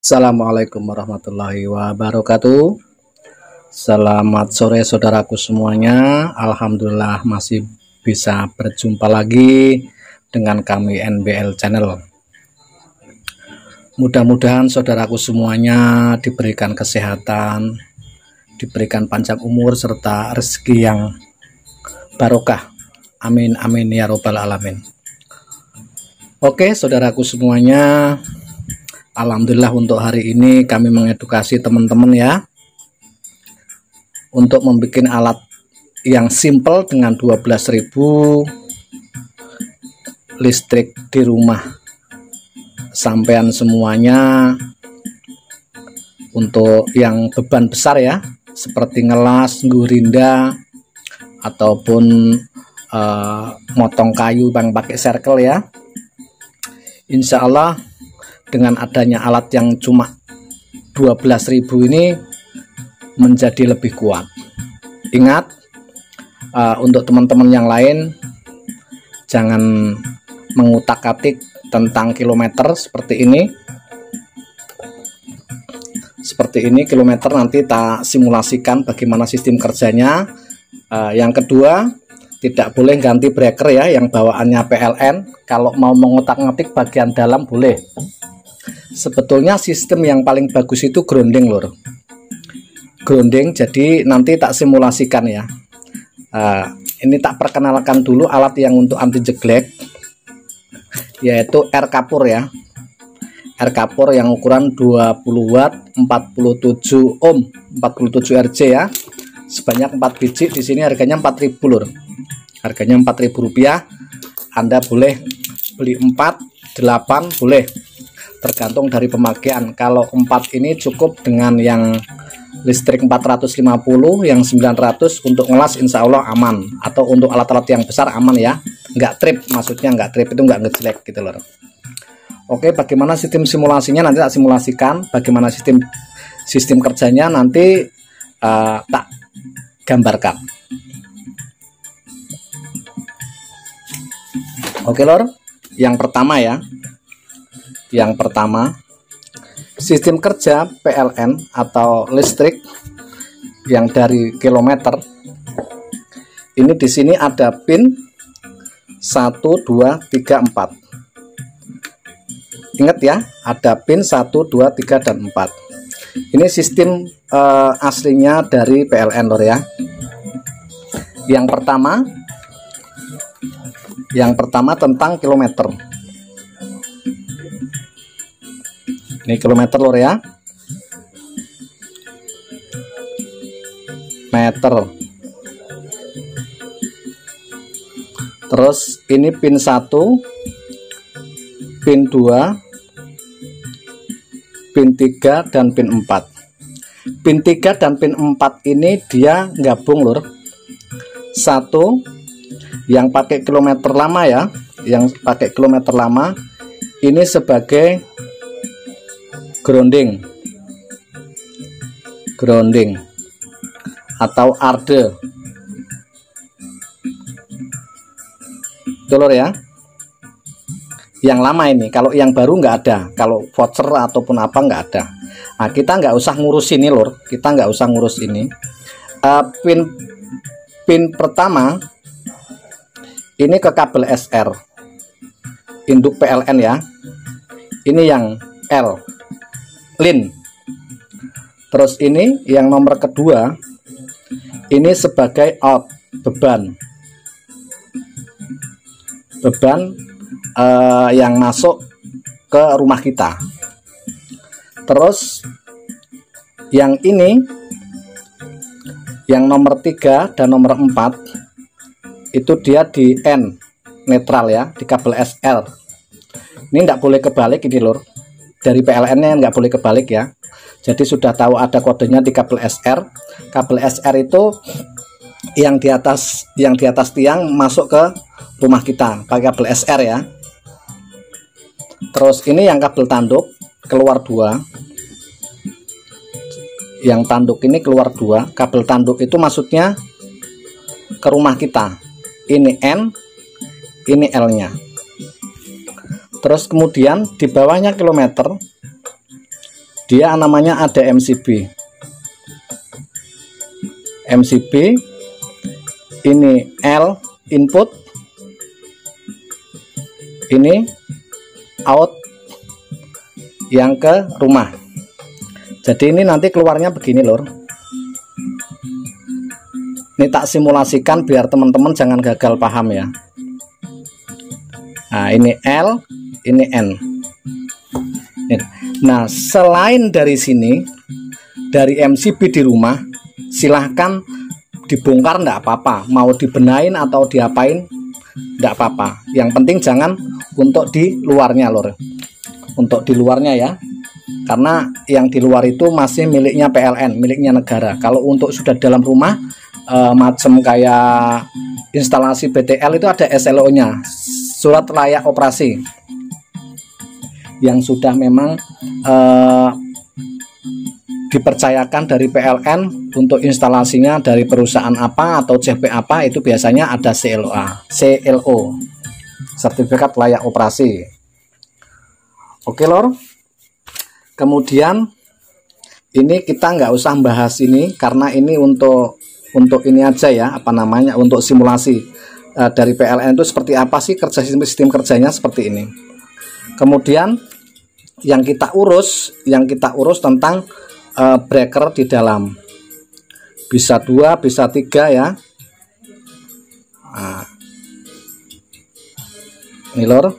Assalamualaikum warahmatullahi wabarakatuh. Selamat sore saudaraku semuanya. Alhamdulillah masih bisa berjumpa lagi dengan kami NBL Channel. Mudah-mudahan saudaraku semuanya diberikan kesehatan, diberikan panjang umur serta rezeki yang barokah. Amin amin ya robbal alamin. Oke saudaraku semuanya, alhamdulillah untuk hari ini kami mengedukasi teman-teman ya untuk membuat alat yang simple dengan 12.000 listrik di rumah sampean semuanya. Untuk yang beban besar ya, seperti ngelas, gurinda ataupun motong kayu yang pakai circle ya, insya Allah dengan adanya alat yang cuma 12.000 ini menjadi lebih kuat. Ingat, untuk teman-teman yang lain jangan mengutak-atik tentang kilometer seperti ini. Seperti ini kilometer, nanti tak simulasikan bagaimana sistem kerjanya. Yang kedua, tidak boleh ganti breaker ya yang bawaannya PLN. Kalau mau mengutak-ngatik bagian dalam boleh. Sebetulnya sistem yang paling bagus itu grounding lur, grounding. Jadi nanti tak simulasikan ya. Ini tak perkenalkan dulu alat yang untuk anti jeglek, yaitu air kapur ya, air kapur yang ukuran 20 watt 47 ohm 47 RJ ya, sebanyak 4 biji. Di sini harganya 4.000 lur, harganya Rp4.000. Anda boleh beli 4, 8 boleh, tergantung dari pemakaian. Kalau 4 ini cukup dengan yang listrik 450, yang 900 untuk ngelas insya Allah aman, atau untuk alat-alat yang besar aman ya, nggak trip, maksudnya nggak trip itu nggak ngejelek gitu loh. Oke, bagaimana sistem simulasinya nanti tak simulasikan, bagaimana sistem kerjanya nanti tak gambarkan. Oke lor, yang pertama ya, yang pertama sistem kerja PLN atau listrik yang dari kilometer. Ini di sini ada pin 1, 2, 3, 4. Ingat ya, ada pin 1, 2, 3, dan 4. Ini sistem aslinya dari PLN lor ya. Yang pertama tentang kilometer. Ini kilometer lor ya, meter. Terus ini pin 1, pin 2, pin 3, dan pin 4. Pin 3 dan pin 4 ini dia gabung lur. Satu yang pakai kilometer lama ya, yang pakai kilometer lama ini sebagai grounding atau arde dolor ya, yang lama ini. Kalau yang baru nggak ada, kalau voucher ataupun apa nggak ada. Nah, kita nggak usah ngurus ini lor, kita nggak usah ngurus ini. Pin pertama ini ke kabel SR induk PLN ya, ini yang L lin. Terus ini yang nomor kedua ini sebagai out, beban yang masuk ke rumah kita. Terus yang ini yang nomor 3 dan nomor 4 itu dia di N netral ya, di kabel SR. Ini enggak boleh kebalik ini lur, dari PLN nya nggak boleh kebalik ya. Jadi sudah tahu ada kodenya di kabel SR. Kabel SR itu yang di atas tiang masuk ke rumah kita pakai kabel SR ya. Terus ini yang kabel tanduk keluar 2. Yang tanduk ini keluar 2. Kabel tanduk itu maksudnya ke rumah kita. Ini N, ini L nya. Terus kemudian di bawahnya kilometer dia namanya ada MCB. Ini L input, ini out yang ke rumah. Jadi ini nanti keluarnya begini lor. Ini tak simulasikan biar teman-teman jangan gagal paham ya. Nah ini L, ini N. Nah selain dari sini, dari MCB di rumah, silahkan dibongkar enggak apa-apa, mau dibenain atau diapain enggak apa-apa. Yang penting jangan untuk di luarnya lor, untuk di luarnya ya, karena yang di luar itu masih miliknya PLN, miliknya negara. Kalau untuk sudah dalam rumah macam kayak instalasi BTL itu ada SLO nya, surat layak operasi, yang sudah memang dipercayakan dari PLN untuk instalasinya dari perusahaan apa atau CP apa, itu biasanya ada CLO, sertifikat layak operasi. Oke lor, kemudian ini kita nggak usah bahas ini karena ini untuk ini aja ya, apa namanya, untuk simulasi dari PLN itu seperti apa sih kerja sistem kerjanya seperti ini. Kemudian yang kita urus tentang breaker di dalam, bisa 2 bisa 3 ya. Nah, ini lor,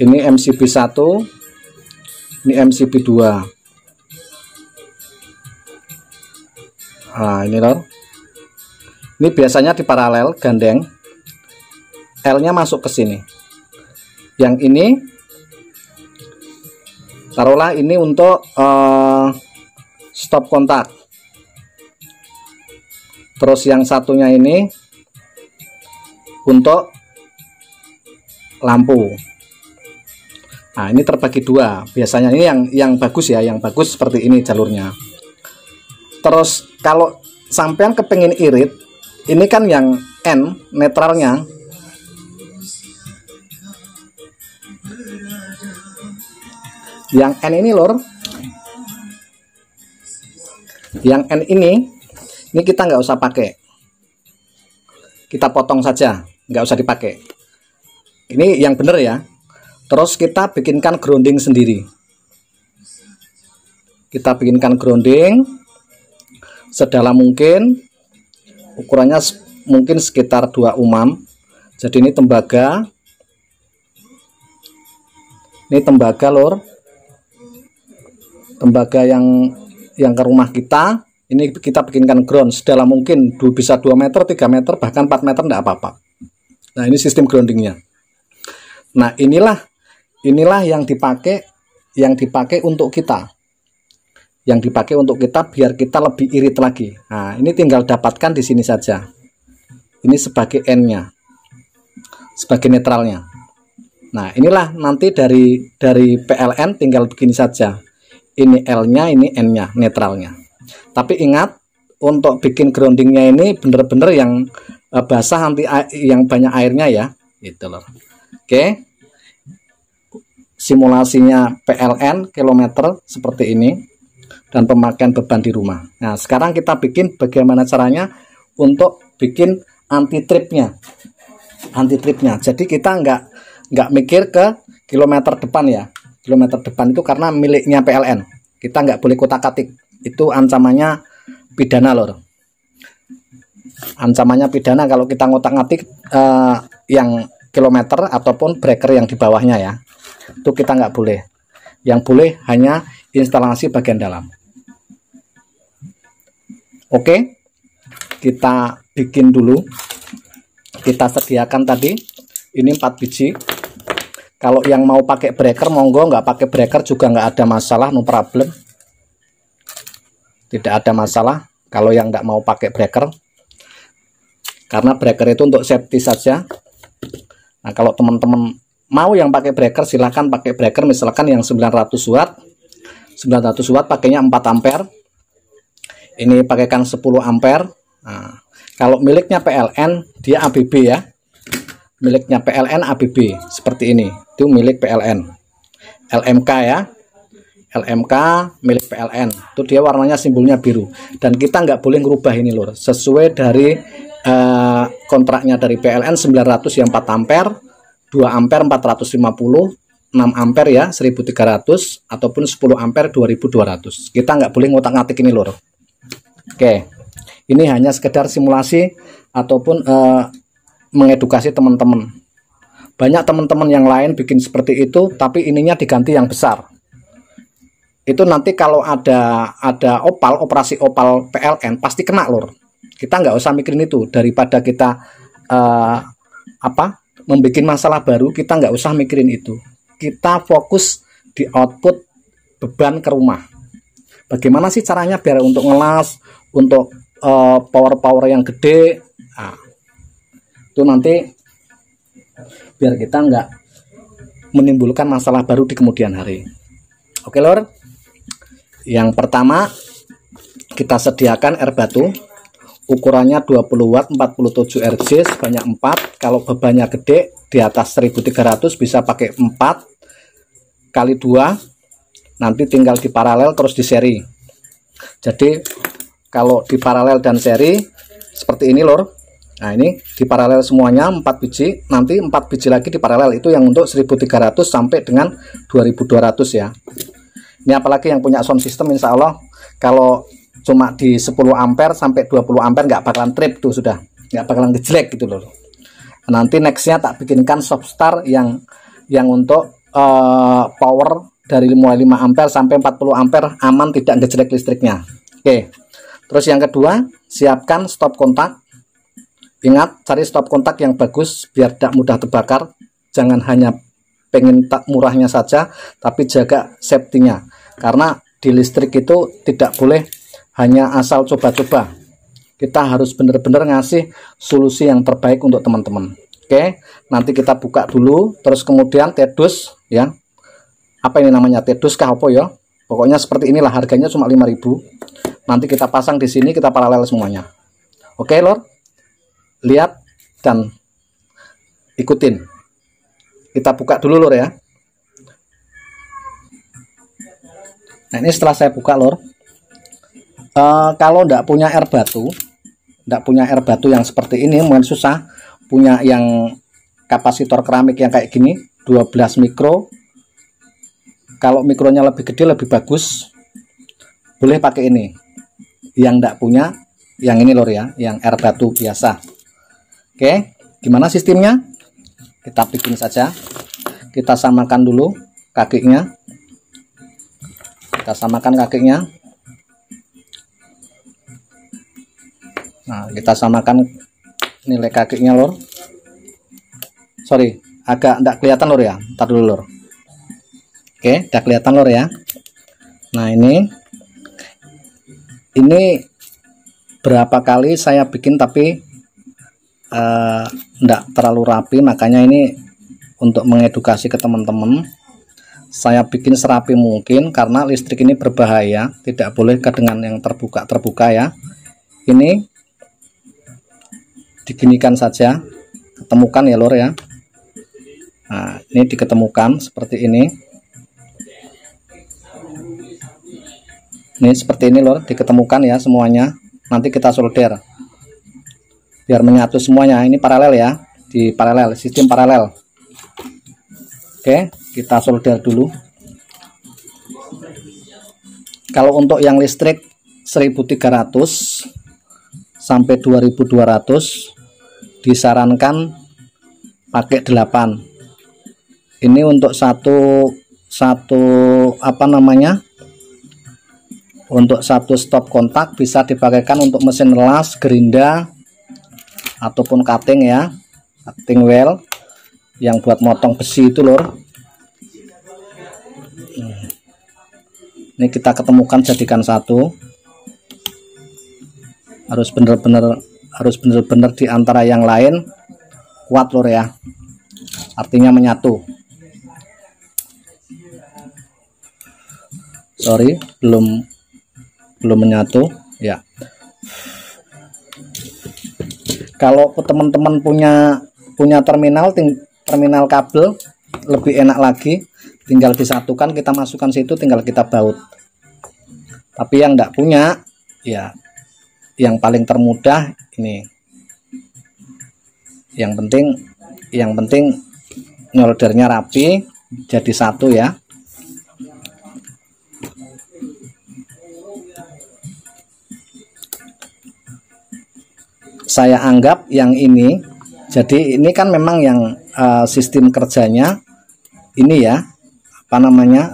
ini MCB 1, ini MCB 2. Nah ini lor, ini biasanya di paralel gandeng, L nya masuk ke sini. Yang ini taruhlah ini untuk stop kontak. Terus yang satunya ini untuk lampu. Nah ini terbagi 2. Biasanya ini yang bagus ya, yang bagus seperti ini jalurnya. Terus kalau sampean kepengen irit, ini kan yang N netralnya. Yang N ini lor, yang N ini kita nggak usah pakai, kita potong saja, nggak usah dipakai. Ini yang bener ya. Terus kita bikinkan grounding sendiri. Kita bikinkan grounding sedalam mungkin, ukurannya mungkin sekitar 2 umam. Jadi ini tembaga, lor, tembaga yang ke rumah kita. Ini kita bikinkan ground sedalam mungkin, bisa 2 meter, 3 meter, bahkan 4 meter enggak apa-apa. Nah ini sistem groundingnya. Nah inilah yang dipakai untuk kita, biar kita lebih irit lagi. Nah ini tinggal dapatkan di sini saja. Ini sebagai N-nya, sebagai netralnya. Nah inilah nanti dari PLN tinggal begini saja. Ini L-nya, ini N-nya, netralnya. Tapi ingat, untuk bikin groundingnya ini bener-bener yang basah, anti yang banyak airnya ya, gitu loh. Oke, simulasinya PLN kilometer seperti ini dan pemakaian beban di rumah. Nah sekarang kita bikin bagaimana caranya untuk bikin anti tripnya. Jadi kita nggak mikir ke kilometer depan ya. Kilometer depan itu karena miliknya PLN, kita nggak boleh kotak-katik, itu ancamannya pidana lor. Ancamannya pidana kalau kita ngotak-ngatik yang kilometer ataupun breaker yang di bawahnya ya, itu kita nggak boleh. Yang boleh hanya instalasi bagian dalam. Oke, kita bikin dulu. Kita sediakan tadi ini 4 biji. Kalau yang mau pakai breaker monggo, nggak pakai breaker juga nggak ada masalah, no problem. Tidak ada masalah kalau yang nggak mau pakai breaker, karena breaker itu untuk safety saja. Nah kalau teman-teman mau yang pakai breaker, silahkan pakai breaker misalkan yang 900 watt. 900 watt pakainya 4 ampere. Ini pakaikan 10 ampere. Nah, kalau miliknya PLN dia ABB ya. Miliknya PLN ABB seperti ini, itu milik PLN. LMK ya. LMK milik PLN, itu dia warnanya simbolnya biru, dan kita nggak boleh ngerubah ini lur, sesuai dari kontraknya dari PLN 900 yang 4 ampere, 2 ampere 450, 6 ampere ya 1300, ataupun 10 ampere 2200. Kita nggak boleh ngotak-ngatik ini lur. Oke, ini hanya sekedar simulasi ataupun mengedukasi teman-teman. Banyak teman-teman yang lain bikin seperti itu, tapi ininya diganti yang besar. Itu nanti kalau ada opal, operasi opal PLN pasti kena lur. Kita nggak usah mikirin itu, daripada kita membuat masalah baru, kita nggak usah mikirin itu. Kita fokus di output beban ke rumah. Bagaimana sih caranya biar untuk ngelas, untuk power yang gede, nah, itu nanti biar kita nggak menimbulkan masalah baru di kemudian hari. Oke lor, yang pertama kita sediakan air batu, ukurannya 20 watt 47 Rj sebanyak 4. Kalau bebannya gede di atas 1300 bisa pakai 4 kali 2, nanti tinggal di paralel terus di seri. Jadi kalau di paralel dan seri seperti ini lor. Nah ini di paralel semuanya 4 biji, nanti 4 biji lagi di paralel, itu yang untuk 1300 sampai dengan 2200 ya. Ini apalagi yang punya sound system, insya Allah kalau cuma di 10 ampere sampai 20 ampere nggak bakalan trip tuh, sudah nggak bakalan ngejelek gitu loh. Nanti nextnya tak bikinkan Softstar yang untuk power dari mulai 5 ampere sampai 40 ampere aman, tidak ngejelek listriknya. Oke, terus yang kedua siapkan stop kontak. Ingat, cari stop kontak yang bagus biar tidak mudah terbakar. Jangan hanya pengen tak murahnya saja, tapi jaga safety-nya. Karena di listrik itu tidak boleh hanya asal coba-coba. Kita harus benar-benar ngasih solusi yang terbaik untuk teman-teman. Oke, nanti kita buka dulu, terus kemudian tedus ya. Apa ini namanya, tedus kah apa ya? Pokoknya seperti inilah, harganya cuma 5.000. Nanti kita pasang di sini, kita paralel semuanya. Oke, lor. Lihat dan ikutin. Kita buka dulu lor ya. Nah ini setelah saya buka lor, kalau nggak punya air batu yang seperti ini mungkin susah, punya yang kapasitor keramik yang kayak gini 12 mikro. Kalau mikronya lebih gede lebih bagus, boleh pakai ini. Yang nggak punya yang ini lor ya, yang air batu biasa. Oke, gimana sistemnya? Kita bikin saja. Kita samakan dulu kakinya. Kita samakan kakinya. Nah, kita samakan nilai kakinya lor. Sorry, agak enggak kelihatan lor ya. Ntar dulu lor. Oke, udah kelihatan lor ya. Nah, ini berapa kali saya bikin tapi enggak terlalu rapi, makanya ini untuk mengedukasi ke teman-teman. Saya bikin serapi mungkin karena listrik ini berbahaya, tidak boleh dengan yang terbuka ya. Ini diginikan saja, ketemukan ya lor ya. Nah, ini diketemukan seperti ini. Ini seperti ini lor, diketemukan ya semuanya. Nanti kita solder biar menyatu semuanya. Ini paralel ya, di paralel, sistem paralel. Oke, kita solder dulu. Kalau untuk yang listrik 1300 sampai 2200 disarankan pakai 8. Ini untuk satu untuk satu stop kontak bisa dipakaikan untuk mesin las, gerinda ataupun cutting ya, cutting well yang buat motong besi itu lor. Ini kita ketemukan jadikan satu. Harus bener-bener di antara yang lain kuat lor ya, artinya menyatu. Sorry, belum menyatu ya. Kalau teman-teman punya terminal kabel lebih enak lagi, tinggal disatukan, kita masukkan situ, tinggal kita baut. Tapi yang enggak punya ya, yang paling termudah ini, yang penting nyoldernya rapi jadi satu ya. Saya anggap yang ini, jadi ini kan memang yang sistem kerjanya ini ya, apa namanya,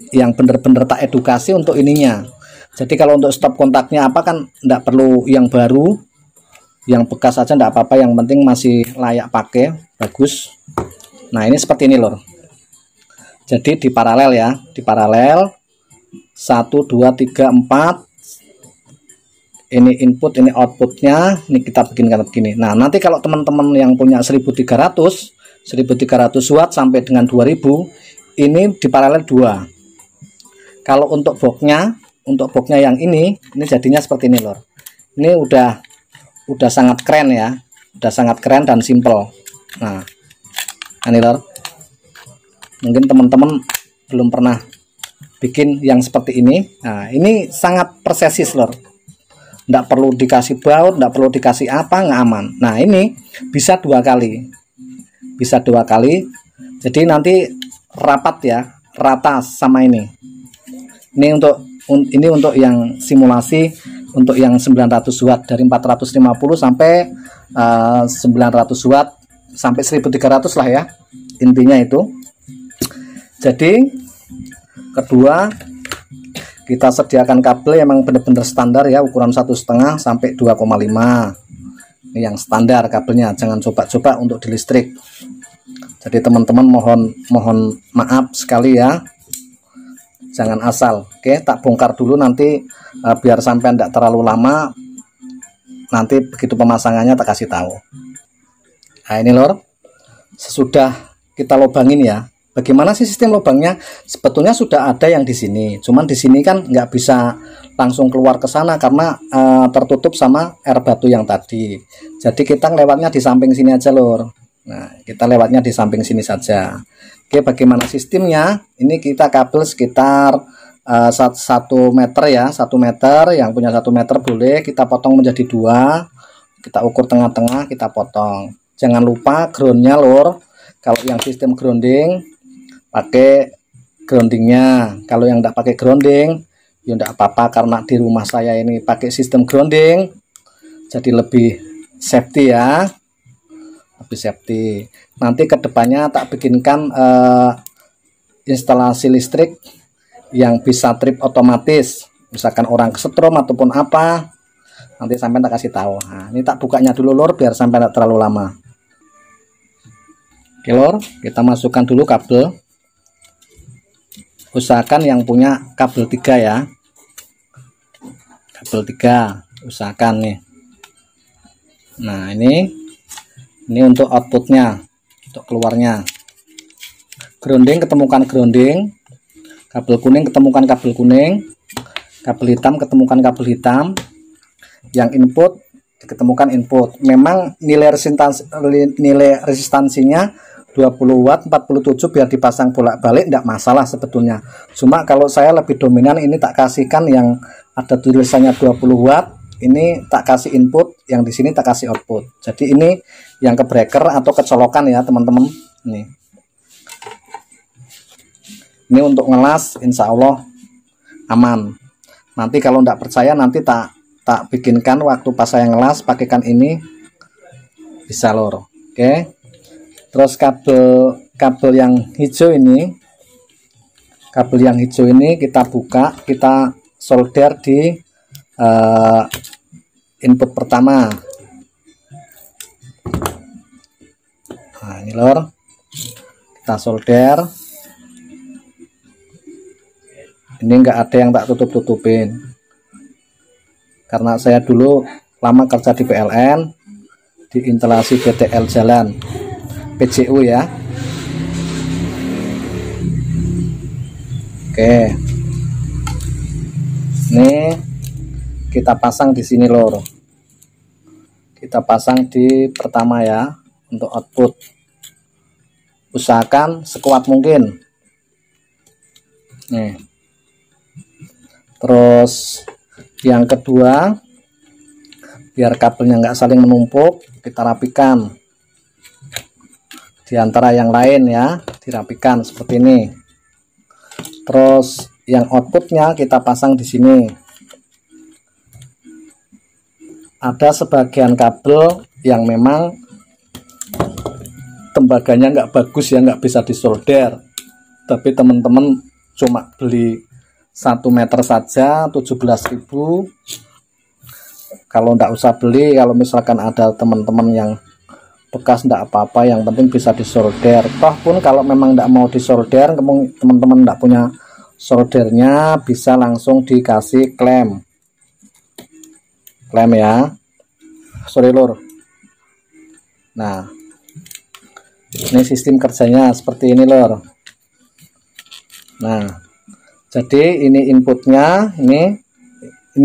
yang bener-bener tak edukasi untuk ininya. Jadi kalau untuk stop kontaknya apa kan enggak perlu yang baru, yang bekas saja enggak apa-apa, yang penting masih layak pakai, bagus. Nah ini seperti ini lor. Jadi di paralel ya, di paralel 1 2 3 4, ini input, ini outputnya, ini kita bikinkan begini. Nah nanti kalau teman-teman yang punya 1300 watt sampai dengan 2000, ini di paralel 2. Kalau untuk boxnya yang ini jadinya seperti ini lor. Ini udah sangat keren ya, udah sangat keren dan simple. Nah ini lor, mungkin teman-teman belum pernah bikin yang seperti ini. Nah ini sangat persesis lor, nggak perlu dikasih baut, nggak perlu dikasih apa, nggak aman. Nah ini bisa 2 kali, jadi nanti rapat ya, rata sama ini. Ini untuk yang simulasi, untuk yang 900 watt dari 450 sampai 900 watt sampai 1300 lah ya, intinya itu. Jadi kedua, kita sediakan kabel yang memang benar-benar standar ya, ukuran 1,5 sampai 2,5. Ini yang standar kabelnya, jangan coba-coba untuk di listrik. Jadi teman-teman mohon maaf sekali ya, jangan asal. Oke, tak bongkar dulu nanti biar sampai tidak terlalu lama. Nanti begitu pemasangannya tak kasih tahu. Nah ini lor, sesudah kita lubangin ya. Bagaimana sih sistem lubangnya? Sebetulnya sudah ada yang di sini, cuman di sini kan nggak bisa langsung keluar ke sana karena tertutup sama air batu yang tadi. Jadi kita lewatnya di samping sini aja lor. Nah kita lewatnya di samping sini saja. Oke, bagaimana sistemnya? Ini kita kabel sekitar 1 meter ya, 1 meter. Yang punya 1 meter boleh kita potong menjadi 2. Kita ukur tengah-tengah, kita potong. Jangan lupa groundnya lor. Kalau yang sistem grounding pakai groundingnya, kalau yang tidak pakai grounding ya tidak apa-apa, karena di rumah saya ini pakai sistem grounding jadi lebih safety ya, lebih safety. Nanti kedepannya tak bikinkan instalasi listrik yang bisa trip otomatis, misalkan orang kesetrum ataupun apa, nanti sampai tak kasih tahu. Nah, ini tak bukanya dulu lor biar sampai tidak terlalu lama. Oke lor, kita masukkan dulu kabel. Usahakan yang punya kabel 3 ya, kabel 3 usahakan nih. Nah ini untuk outputnya, untuk keluarnya. Grounding ketemukan grounding, kabel kuning ketemukan kabel kuning, kabel hitam ketemukan kabel hitam. Yang input ketemukan input. Memang nilai resistansinya 20 watt 47 biar dipasang bolak-balik tidak masalah sebetulnya. Cuma kalau saya lebih dominan ini tak kasihkan yang ada tulisannya 20 watt, ini tak kasih input, yang di sini tak kasih output. Jadi ini yang ke breaker atau kecolokan ya teman-teman. Ini untuk ngelas insya Allah aman. Nanti kalau tidak percaya nanti tak bikinkan waktu pas saya ngelas pakaikan ini, bisa lor. Oke. Terus kabel yang hijau ini, kita buka, kita solder di input pertama. Nah ini lor, kita solder. Ini enggak ada yang tak tutup-tutupin, karena saya dulu lama kerja di PLN, di instalasi BTL jalan PCU ya. Oke, ini kita pasang di sini lor, kita pasang di pertama ya untuk output. usahakan sekuat mungkin. Nih. Terus yang kedua, biar kabelnya nggak saling menumpuk, kita rapikan di antara yang lain ya, dirapikan seperti ini. Terus yang outputnya kita pasang di sini. Ada sebagian kabel yang memang tembaganya nggak bagus ya, nggak bisa disolder, tapi teman-teman cuma beli 1 meter saja 17.000. Kalau nggak usah beli, kalau misalkan ada teman-teman yang bekas nggak apa-apa, yang penting bisa disolder. Toh pun kalau memang nggak mau disolder, teman-teman nggak punya soldernya, bisa langsung dikasih klem ya, sorry lur. Nah, ini sistem kerjanya seperti ini lur. Nah, jadi ini inputnya, ini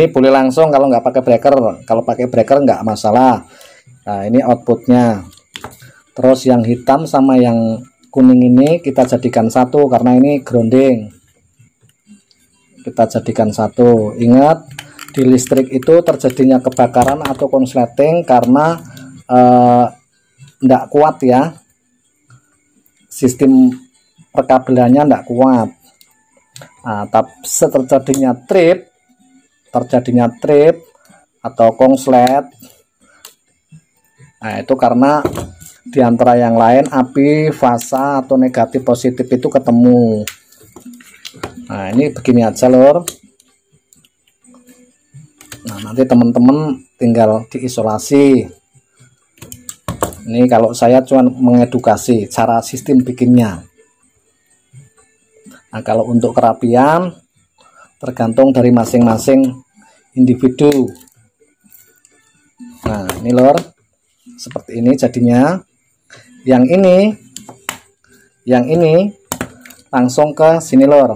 boleh langsung kalau nggak pakai breaker. Kalau pakai breaker nggak masalah. Nah, ini outputnya. Terus yang hitam sama yang kuning ini kita jadikan satu karena ini grounding. Kita jadikan satu. Ingat, di listrik itu terjadinya kebakaran atau konsleting karena nggak kuat ya, sistem perkabelannya nggak kuat. Nah, tapi terjadinya trip atau konslet, nah itu karena diantara yang lain api fasa atau negatif positif itu ketemu. Nah, ini begini aja lor. Nah, nanti teman-teman tinggal diisolasi. Ini kalau saya cuma mengedukasi cara sistem bikinnya. Nah, kalau untuk kerapian tergantung dari masing-masing individu. Nah, ini lor, seperti ini jadinya. Yang ini langsung ke sini lor,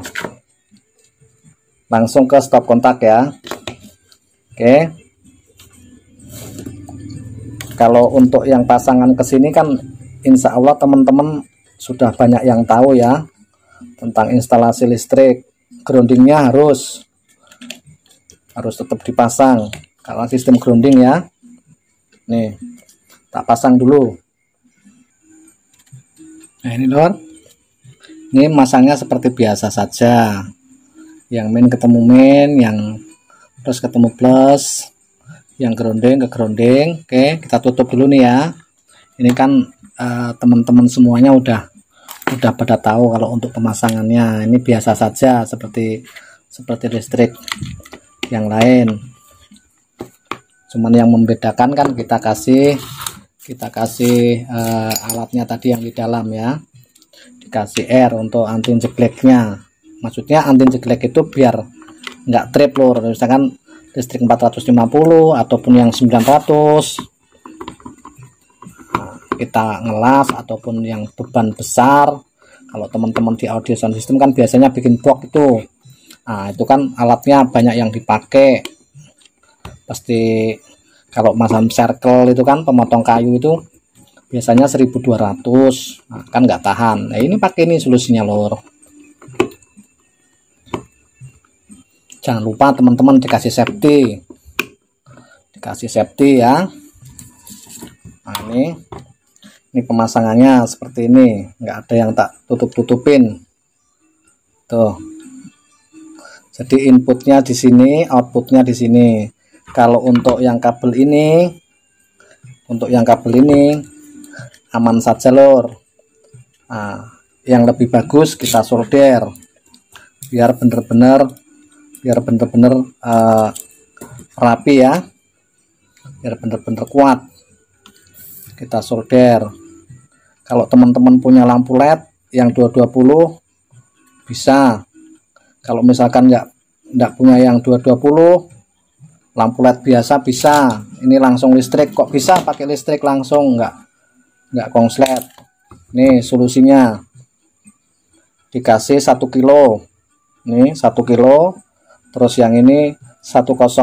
langsung ke stop kontak ya. Oke, kalau untuk yang pasangan ke sini kan insya Allah teman-teman sudah banyak yang tahu ya tentang instalasi listrik. Groundingnya harus tetap dipasang karena sistem grounding ya. Nih, tak pasang dulu. Nah, ini lor, ini masangnya seperti biasa saja. Yang min ketemu min, yang plus ketemu plus, yang grounding ke grounding. Oke, kita tutup dulu nih ya. Ini kan teman-teman semuanya udah pada tahu kalau untuk pemasangannya ini biasa saja seperti listrik yang lain. Cuman yang membedakan kan kita kasih alatnya tadi yang di dalam ya, dikasih air untuk anti jegleknya. Maksudnya anti jeglek itu biar nggak trip lur, misalkan listrik 450 ataupun yang 900 kita ngelas, ataupun yang beban besar. Kalau teman-teman di audio sound system kan biasanya bikin box itu, nah itu kan alatnya banyak yang dipakai pasti. Kalau masam circle itu kan pemotong kayu itu biasanya 1200, nah, kan nggak tahan. Nah, ini pakai ini solusinya lor. Jangan lupa teman-teman dikasih safety ya. Nah, ini pemasangannya seperti ini, nggak ada yang tak tutupin tuh. Jadi inputnya di sini, outputnya di sini. Kalau untuk yang kabel ini aman saja lor. Nah, yang lebih bagus kita solder biar bener-bener rapi ya, biar bener-bener kuat. Kita solder. Kalau teman-teman punya lampu LED yang 220 bisa. Kalau misalkan nggak punya yang 220, lampu LED biasa bisa. Ini langsung listrik, kok bisa pakai listrik langsung, nggak konslet. Nih solusinya, dikasih 1 kilo. Nih 1 kilo. Terus yang ini 104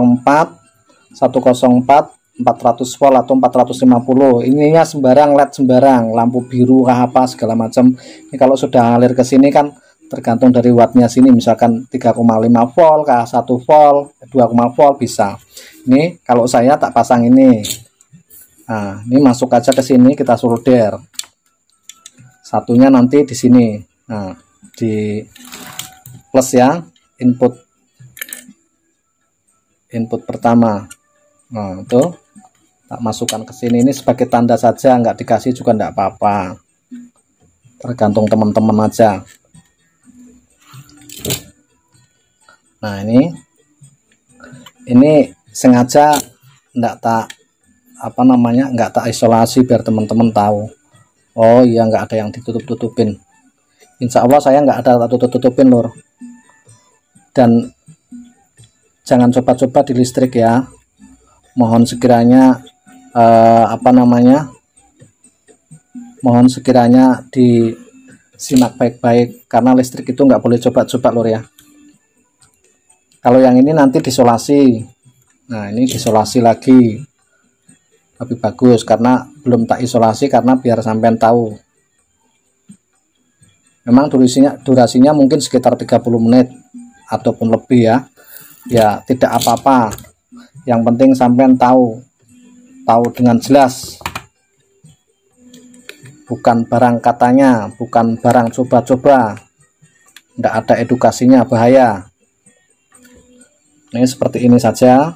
400 volt atau 450. Ininya sembarang, LED sembarang, lampu biru apa segala macam. Ini kalau sudah ngalir ke sini kan tergantung dari wattnya sini, misalkan 3,5 volt kah, 1 volt, 2, volt bisa. Ini kalau saya tak pasang ini. Nah, ini masuk aja ke sini, kita solder. Satunya nanti di sini. Nah, di plus ya, input pertama. Nah, itu tak masukkan ke sini, ini sebagai tanda saja, nggak dikasih juga nggak apa-apa, tergantung teman-teman aja. Nah, ini sengaja nggak tak nggak tak isolasi biar teman-teman tahu. Oh iya, nggak ada yang ditutup-tutupin. Insya Allah saya nggak ada tutup-tutupin lur. Dan jangan coba-coba di listrik ya, mohon sekiranya mohon sekiranya disimak baik-baik, karena listrik itu nggak boleh coba-coba lur ya. Kalau yang ini nanti disolasi. Nah, ini disolasi lagi lebih bagus, karena belum tak isolasi, karena biar sampean tahu. Memang durasinya mungkin sekitar 30 menit ataupun lebih ya tidak apa-apa, yang penting sampean tahu dengan jelas, bukan barang katanya, bukan barang coba-coba, tidak ada edukasinya, bahaya. Ini seperti ini saja.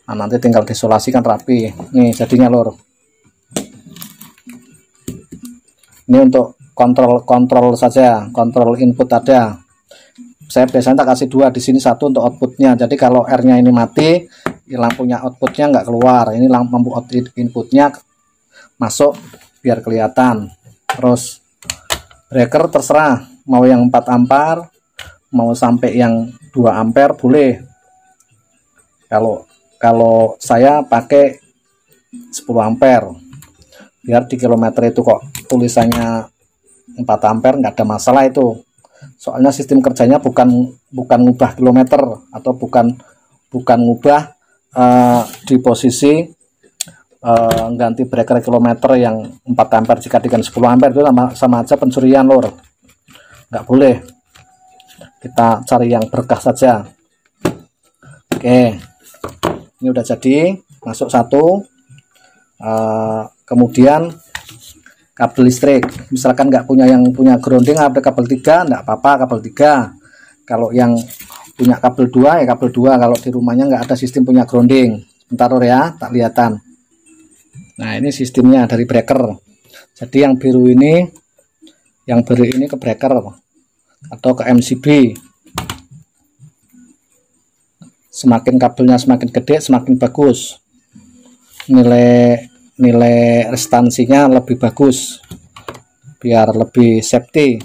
Nah, nanti tinggal disolasikan rapi. Nih jadinya lur. Ini untuk kontrol saja, kontrol input ada. Saya biasanya tak kasih 2 di sini, 1 untuk outputnya. Jadi kalau R-nya ini mati, lampunya outputnya nggak keluar. Ini lampu inputnya masuk biar kelihatan. Terus breaker terserah, mau yang 4 ampere, mau sampai yang 2 ampere boleh. Kalau saya pakai 10 ampere, biar di kilometer itu kok tulisannya 4 ampere nggak ada masalah itu. Soalnya sistem kerjanya bukan ngubah kilometer, atau bukan ngubah di posisi ganti breaker kilometer yang 4 ampere jika dengan 10 ampere, itu sama aja pencurian lur. Nggak boleh. Kita cari yang berkah saja. Oke, ini udah jadi, masuk 1. Kemudian kabel listrik, misalkan nggak punya yang punya grounding, ada kabel 3 nggak apa-apa, kabel 3. Kalau yang punya kabel 2 ya kabel 2, kalau di rumahnya nggak ada sistem punya grounding. Bentar ya, tak lihatan. Nah, ini sistemnya dari breaker. Jadi yang biru ini ke breaker atau ke MCB. Semakin kabelnya semakin gede semakin bagus, nilai restansinya lebih bagus, biar lebih safety.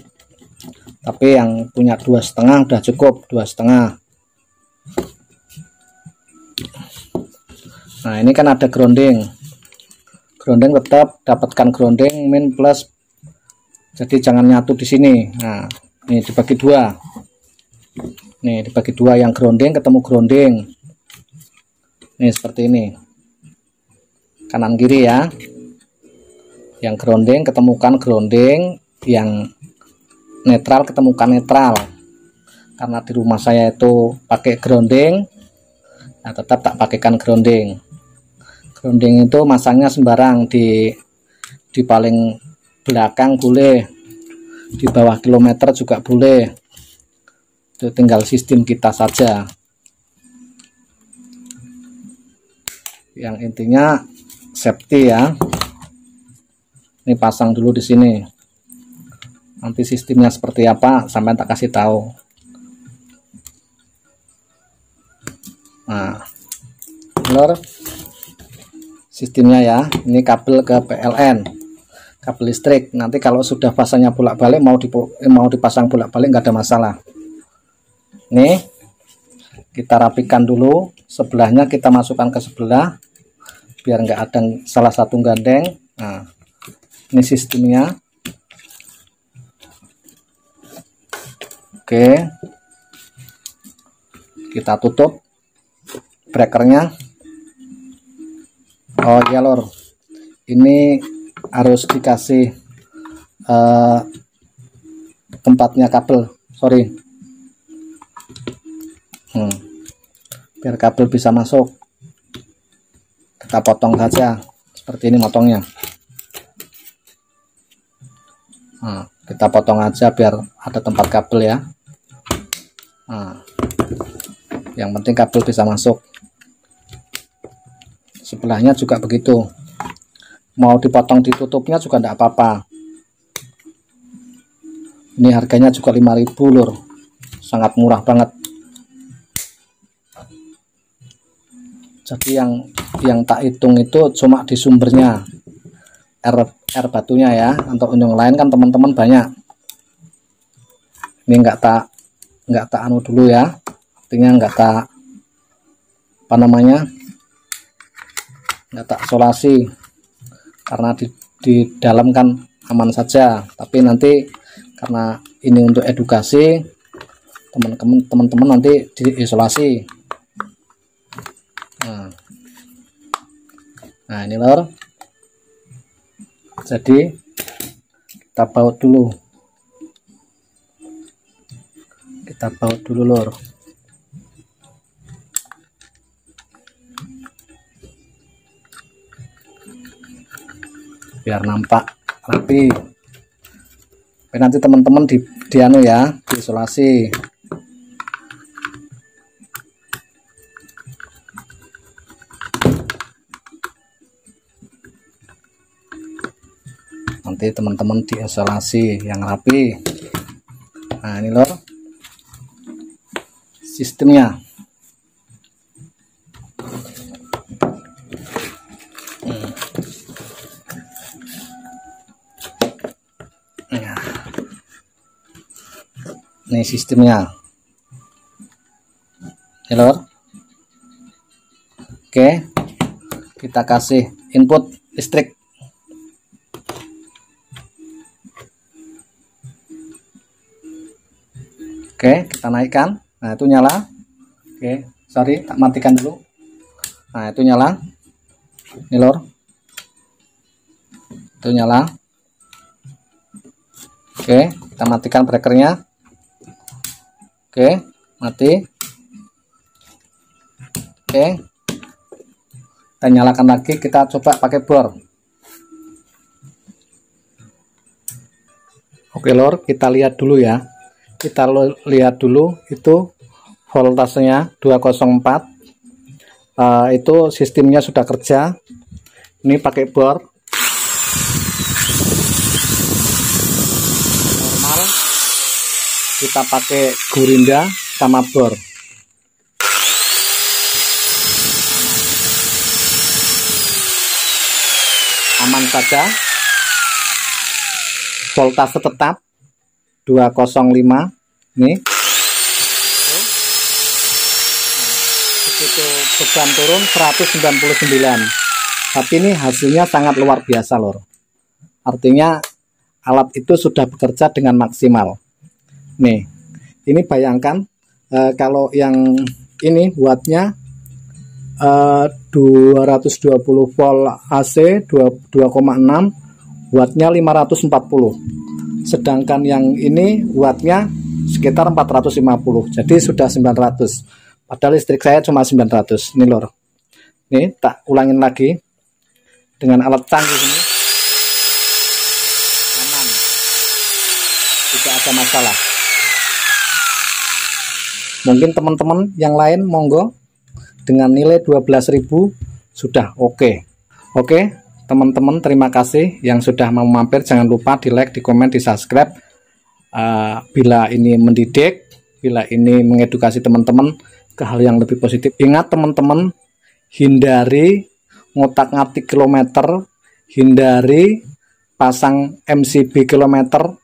Tapi yang punya 2,5 udah cukup, 2,5. Nah, ini kan ada grounding tetap dapatkan grounding min plus, jadi jangan nyatu di sini. Nah, ini dibagi 2. Nih dibagi 2, yang grounding ketemu grounding. Nih seperti ini, kanan kiri ya. Yang grounding ketemukan grounding, yang netral ketemukan netral. Karena di rumah saya itu pakai grounding, nah tetap tak pakaikan grounding. Grounding itu masangnya sembarang, di paling belakang boleh, di bawah kilometer juga boleh. Itu tinggal sistem kita saja. Yang intinya safety ya. Ini pasang dulu di sini. Nanti sistemnya seperti apa sampai tak kasih tahu. Nah, lor sistemnya ya. Ini kabel ke PLN, kabel listrik. Nanti kalau sudah pasangnya bolak-balik, mau dipasang bolak-balik nggak ada masalah. Nih kita rapikan dulu, sebelahnya kita masukkan ke sebelah biar nggak ada salah satu gandeng. Nah, ini sistemnya. Oke, kita tutup breakernya. Oh iya lor, ini harus dikasih tempatnya kabel, sorry, biar kabel bisa masuk. Kita potong saja seperti ini motongnya. Nah, kita potong aja biar ada tempat kabel ya. Nah, yang penting kabel bisa masuk. Sebelahnya juga begitu, mau dipotong ditutupnya juga tidak apa-apa. Ini harganya juga 5.000 lur, sangat murah banget. Jadi yang tak hitung itu cuma di sumbernya, R batunya ya. Untuk yang lain kan teman-teman banyak. Ini nggak tak anu dulu ya, artinya nggak tak nggak tak isolasi, karena di dalam kan aman saja. Tapi nanti karena ini untuk edukasi, teman-teman nanti diisolasi. Nah ini lor, jadi kita baut dulu, lor. Biar nampak rapi. Nanti teman-teman di anu ya, diisolasi. Nanti teman-teman diisolasi yang rapi. Nah ini lor, sistemnya. Ini sistemnya. Ini lor. Oke, kita kasih input listrik. Oke, kita naikkan. Nah itu nyala. Oke, sorry, tak matikan dulu. Nah itu nyala. Ini lor, itu nyala. Oke, kita matikan breakernya. Oke, mati. Oke, kita nyalakan lagi. Kita coba pakai bor. Oke lor, kita lihat dulu ya. Kita lihat dulu itu voltasenya 204. Itu sistemnya sudah kerja. Ini pakai bor normal, kita pakai gurinda sama bor. Aman saja, voltase tetap 205 nih. Begitu beban turun 199. Tapi ini hasilnya sangat luar biasa lor. Artinya alat itu sudah bekerja dengan maksimal. Nih, ini bayangkan kalau yang ini wattnya 220 volt AC 2,6, wattnya 540. Sedangkan yang ini wattnya sekitar 450. Jadi sudah 900. Padahal listrik saya cuma 900. Ini lor. Nih, tak ulangin lagi. Dengan alat canggih ini aman, tidak ada masalah. Mungkin teman-teman yang lain monggo dengan nilai 12.000 sudah oke. Oke teman-teman, terima kasih yang sudah mau mampir. Jangan lupa di like, di komen, di subscribe. Bila ini mendidik, bila ini mengedukasi teman-teman ke hal yang lebih positif. Ingat teman-teman, hindari ngotak-ngatik kilometer, hindari pasang MCB kilometer,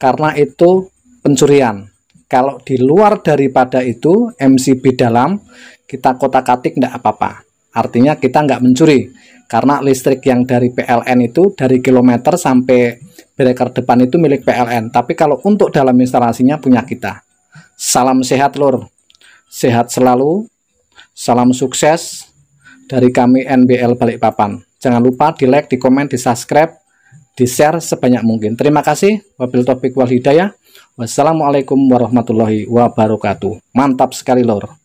karena itu pencurian. Kalau di luar daripada itu MCB dalam, kita kotak-katik tidak apa-apa. Artinya kita nggak mencuri, karena listrik yang dari PLN itu dari kilometer sampai breaker depan itu milik PLN. Tapi kalau untuk dalam instalasinya punya kita. Salam sehat lur, sehat selalu, salam sukses dari kami NBL Balikpapan. Jangan lupa di like, di komen, di subscribe, di share sebanyak mungkin. Terima kasih. Wabil taufiq wal hidayah. Wassalamualaikum warahmatullahi wabarakatuh. Mantap sekali lor.